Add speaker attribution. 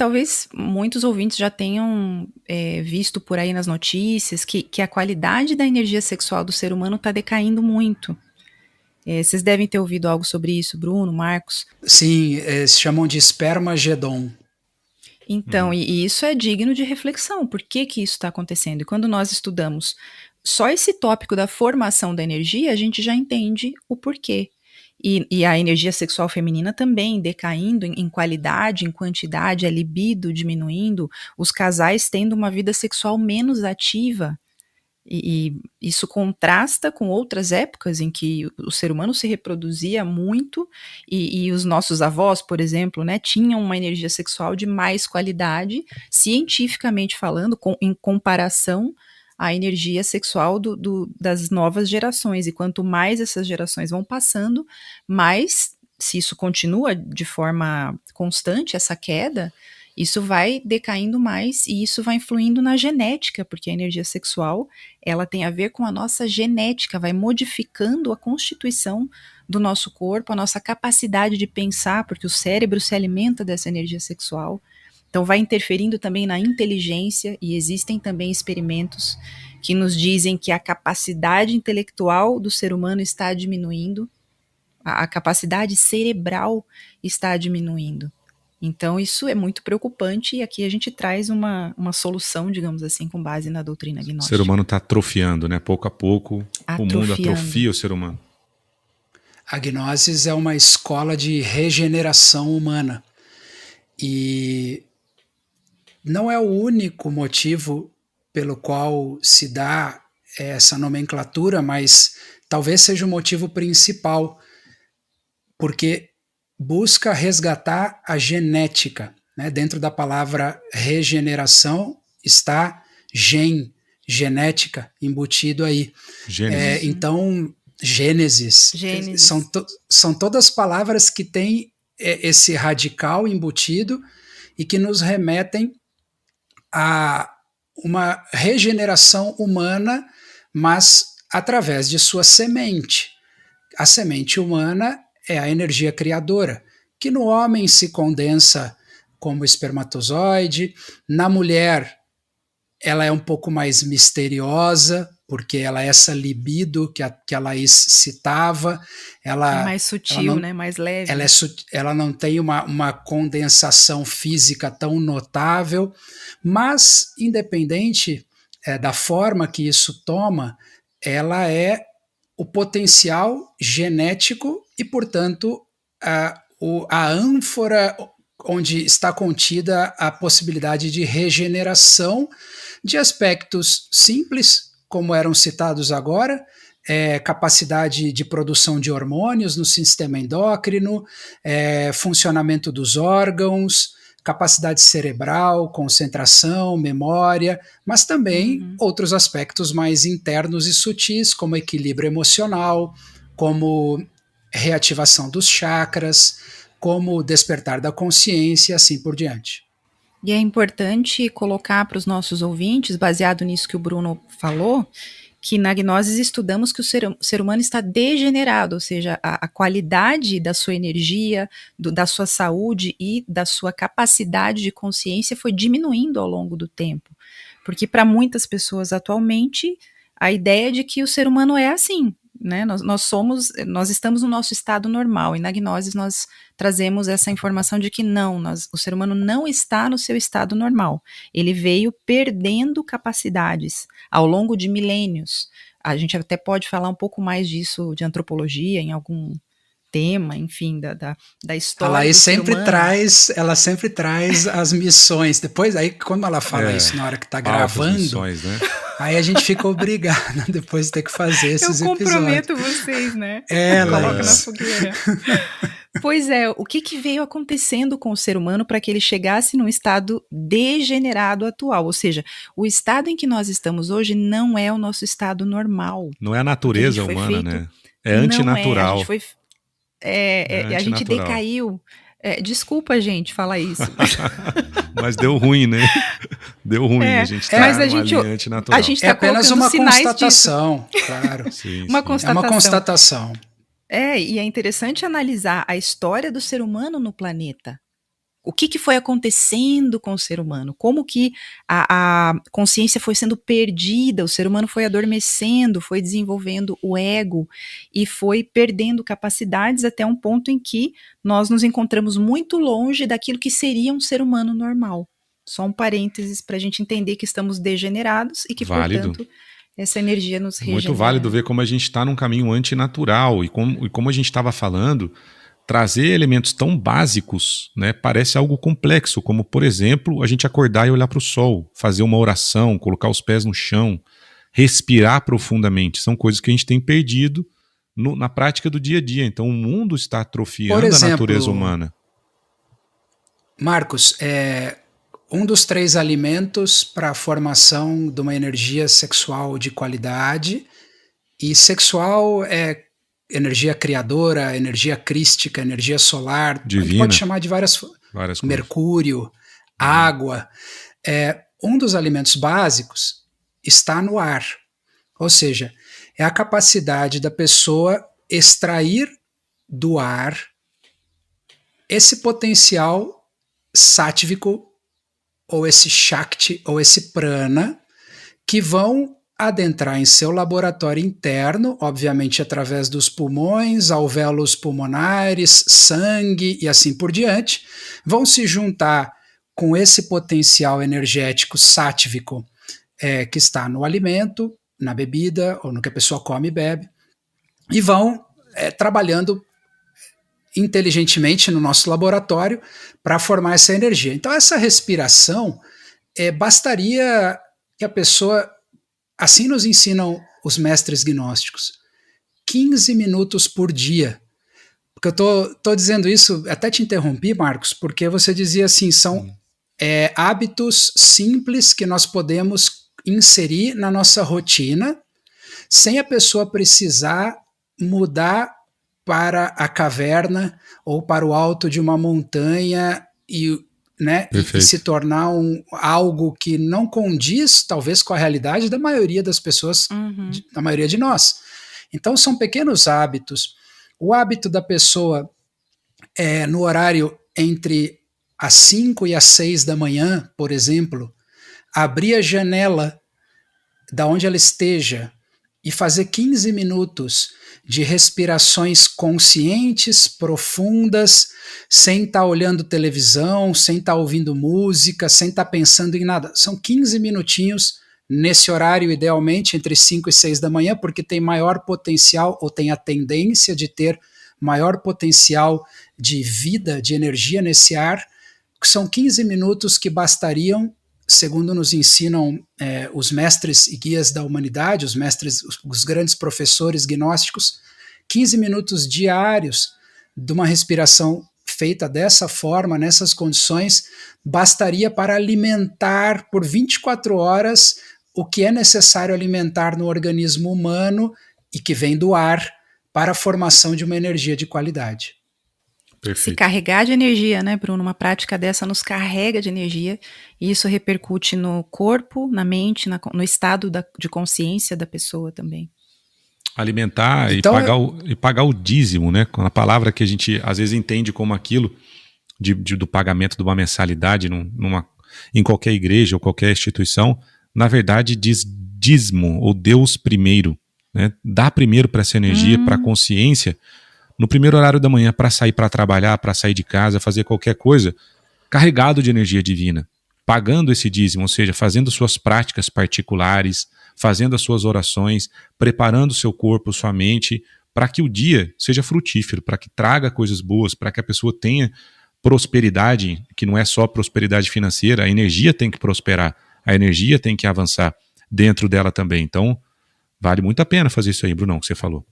Speaker 1: talvez muitos ouvintes já tenham visto por aí nas notícias que a qualidade da energia sexual do ser humano está decaindo muito. Vocês devem ter ouvido algo sobre isso, Bruno, Marcos.
Speaker 2: Sim, se chamam de espermagedon.
Speaker 1: Então, e isso é digno de reflexão. Por que que isso está acontecendo? E quando nós estudamos só esse tópico da formação da energia, a gente já entende o porquê. E a energia sexual feminina também decaindo em qualidade, em quantidade, a libido diminuindo, os casais tendo uma vida sexual menos ativa. E isso contrasta com outras épocas em que o ser humano se reproduzia muito e os nossos avós, por exemplo, né, tinham uma energia sexual de mais qualidade, cientificamente falando, em comparação à energia sexual das novas gerações. E quanto mais essas gerações vão passando, mais, se isso continua de forma constante, essa queda, isso vai decaindo mais e isso vai influindo na genética, porque a energia sexual ela tem a ver com a nossa genética, vai modificando a constituição do nosso corpo, a nossa capacidade de pensar, porque o cérebro se alimenta dessa energia sexual. Então vai interferindo também na inteligência e existem também experimentos que nos dizem que a capacidade intelectual do ser humano está diminuindo, a capacidade cerebral está diminuindo. Então, isso é muito preocupante e aqui a gente traz uma solução, digamos assim, com base na doutrina
Speaker 3: O
Speaker 1: gnóstica.
Speaker 3: ser humano está atrofiando, né? Pouco a pouco, o mundo atrofia o ser humano.
Speaker 2: A Gnosis é uma escola de regeneração humana. E não é o único motivo pelo qual se dá essa nomenclatura, mas talvez seja o motivo principal, porque busca resgatar a genética, né? Dentro da palavra regeneração está genética, embutido aí. Então, Gênesis. São todas palavras que têm esse radical embutido e que nos remetem a uma regeneração humana, mas através de sua semente. A semente humana é a energia criadora, que no homem se condensa como espermatozoide, na mulher ela é um pouco mais misteriosa, porque ela é essa libido que a Laís citava. Ela
Speaker 1: é mais sutil, né? Mais leve.
Speaker 2: Ela não tem uma condensação física tão notável, mas independente da forma que isso toma, ela é o potencial genético e, portanto, a ânfora onde está contida a possibilidade de regeneração de aspectos simples, como eram citados agora, capacidade de produção de hormônios no sistema endócrino, funcionamento dos órgãos, capacidade cerebral, concentração, memória, mas também outros aspectos mais internos e sutis, como equilíbrio emocional, como reativação dos chakras, como despertar da consciência e assim por diante.
Speaker 1: E é importante colocar para os nossos ouvintes, baseado nisso que o Bruno falou, que na Gnosis estudamos que o ser humano está degenerado, ou seja, a qualidade da sua energia, da sua saúde e da sua capacidade de consciência foi diminuindo ao longo do tempo. Porque para muitas pessoas atualmente, a ideia de que o ser humano é assim, né? Nós estamos no nosso estado normal, e na Gnosis nós trazemos essa informação de que não, o ser humano não está no seu estado normal. Ele veio perdendo capacidades ao longo de milênios. A gente até pode falar um pouco mais disso de antropologia em algum tema, enfim, da história.
Speaker 2: Ela sempre traz as missões. Depois, aí, quando ela fala isso na hora que está gravando,
Speaker 3: missões, né?
Speaker 2: Aí a gente fica obrigado depois de ter que fazer esses episódios.
Speaker 1: Eu comprometo vocês, né? Coloca na fogueira. Pois é, o que veio acontecendo com o ser humano para que ele chegasse num estado degenerado atual? Ou seja, o estado em que nós estamos hoje não é o nosso estado normal.
Speaker 3: Não é a natureza humana, né? É antinatural.
Speaker 1: A gente decaiu. Desculpa, gente, falar isso.
Speaker 3: Mas deu ruim, né? Deu ruim, a gente tá
Speaker 1: mas
Speaker 3: antinatural.
Speaker 1: A gente tá
Speaker 2: apenas uma constatação, claro.
Speaker 3: Sim,
Speaker 1: constatação.
Speaker 2: É uma constatação.
Speaker 1: E é interessante analisar a história do ser humano no planeta. o que foi acontecendo com o ser humano, como que a consciência foi sendo perdida, o ser humano foi adormecendo, foi desenvolvendo o ego e foi perdendo capacidades até um ponto em que nós nos encontramos muito longe daquilo que seria um ser humano normal. Só um parênteses para a gente entender que estamos degenerados e que,
Speaker 3: Válido.
Speaker 1: portanto, essa energia nos regenera.
Speaker 3: Muito válido ver como a gente está num caminho antinatural e como a gente estava falando, trazer elementos tão básicos, né, parece algo complexo, como, por exemplo, a gente acordar e olhar para o sol, fazer uma oração, colocar os pés no chão, respirar profundamente. São coisas que a gente tem perdido na prática do dia a dia. Então, o mundo está atrofiando a natureza humana.
Speaker 2: Marcos, um dos 3 alimentos para a formação de uma energia sexual de qualidade, e sexual é energia criadora, energia crística, energia solar,
Speaker 3: divina.
Speaker 2: A gente pode chamar de várias coisas. Mercúrio, água. Um dos alimentos básicos está no ar, ou seja, é a capacidade da pessoa extrair do ar esse potencial sátvico, ou esse Shakti, ou esse prana, que vão adentrar em seu laboratório interno, obviamente através dos pulmões, alvéolos pulmonares, sangue e assim por diante, vão se juntar com esse potencial energético sátvico que está no alimento, na bebida, ou no que a pessoa come e bebe, e vão trabalhando inteligentemente no nosso laboratório para formar essa energia. Então essa respiração, bastaria que a pessoa, assim nos ensinam os mestres gnósticos, 15 minutos por dia. Porque eu tô dizendo isso, até te interrompi, Marcos, porque você dizia assim, são hábitos simples que nós podemos inserir na nossa rotina, sem a pessoa precisar mudar para a caverna ou para o alto de uma montanha e se tornar algo que não condiz, talvez, com a realidade da maioria das pessoas, da maioria de nós. Então, são pequenos hábitos. O hábito da pessoa, no horário entre as 5 e as 6 da manhã, por exemplo, abrir a janela da onde ela esteja e fazer 15 minutos de respirações conscientes, profundas, sem estar olhando televisão, sem estar ouvindo música, sem estar pensando em nada. São 15 minutinhos nesse horário, idealmente, entre 5 e 6 da manhã, porque tem maior potencial, ou tem a tendência de ter maior potencial de vida, de energia nesse ar. São 15 minutos que bastariam, segundo nos ensinam os mestres e guias da humanidade, os mestres, os grandes professores gnósticos, 15 minutos diários de uma respiração feita dessa forma, nessas condições, bastaria para alimentar por 24 horas o que é necessário alimentar no organismo humano e que vem do ar para a formação de uma energia de qualidade.
Speaker 3: Perfeito.
Speaker 1: Se carregar de energia, né, Bruno? Uma prática dessa nos carrega de energia e isso repercute no corpo, na mente, no estado de consciência da pessoa também.
Speaker 3: Alimentar então, e pagar o dízimo, né? Com a palavra que a gente às vezes entende como aquilo do pagamento de uma mensalidade em qualquer igreja ou qualquer instituição, na verdade diz dízimo ou Deus primeiro, né? Dá primeiro para essa energia, para a consciência, no primeiro horário da manhã, para sair para trabalhar, para sair de casa, fazer qualquer coisa, carregado de energia divina, pagando esse dízimo, ou seja, fazendo suas práticas particulares, fazendo as suas orações, preparando o seu corpo, sua mente, para que o dia seja frutífero, para que traga coisas boas, para que a pessoa tenha prosperidade, que não é só prosperidade financeira, a energia tem que prosperar, a energia tem que avançar dentro dela também. Então, vale muito a pena fazer isso aí, Brunão, que você falou.